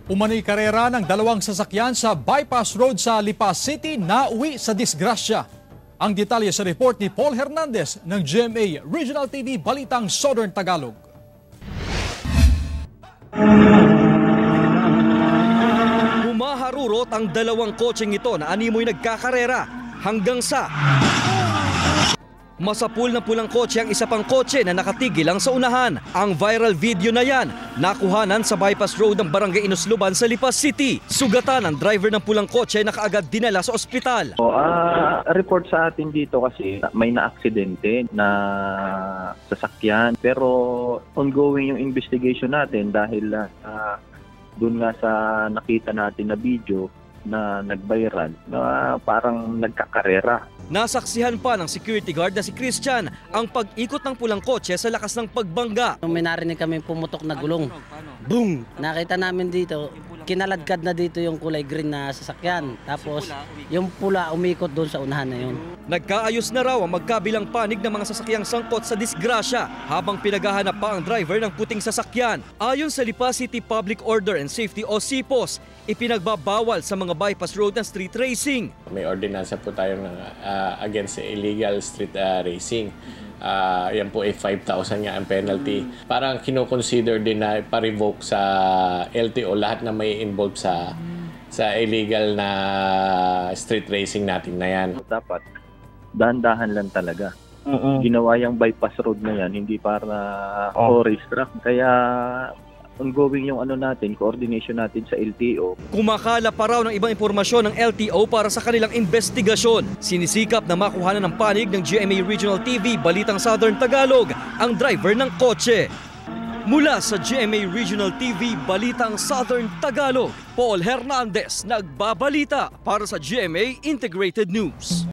Umano'y karera ng dalawang sasakyan sa bypass road sa Lipa City na uwi sa disgrasya. Ang detalye sa report ni Paul Hernandez ng GMA Regional TV Balitang Southern Tagalog. Humaharurot ang dalawang kotseng ito na animoy nagkakarera hanggang sa masapul na pulang kotse ang isa pang kotse na nakatigil lang sa unahan. Ang viral video na yan, nakuhanan sa bypass road ng Barangay Inusluban sa Lipa City. Sugatan ang driver ng pulang kotse na kaagad dinala sa ospital. Report sa atin dito kasi may na-aksidente na sasakyan. Pero ongoing yung investigation natin dahil doon nga sa nakita natin na video na nag-viral na parang nagkakarera. Nasaksihan pa ng security guard na si Christian ang pag-ikot ng pulang kotse sa lakas ng pagbangga. May narinig kami pumutok na gulong. Boom! Nakita namin dito, kinaladkad na dito yung kulay green na sasakyan. Tapos yung pula umikot doon sa unahan na yun. Nagkaayos na raw ang magkabilang panig ng mga sasakyang sangkot sa disgrasya habang pinaghahanap pa ang driver ng puting sasakyan. Ayon sa Lipa City Public Order and Safety o SIPOS, ipinagbabawal sa mga bypass road ng street racing. May ordinansa po tayo against illegal street racing. Yan po ay 5,000 nga ang penalty. Parang kino-consider din na pa-revoke sa LTO lahat na may involved sa illegal na street racing natin na yan. Dapat dahan-dahan lang talaga. Ginawa yung bypass road na yan, hindi para racetrack. Kaya ongoing yung coordination natin sa LTO. Kumakala pa raw ng ibang impormasyon ng LTO para sa kanilang investigasyon. Sinisikap na makuhanan ng panig ng GMA Regional TV Balitang Southern Tagalog ang driver ng kotse. Mula sa GMA Regional TV Balitang Southern Tagalog, Paul Hernandez nagbabalita para sa GMA Integrated News.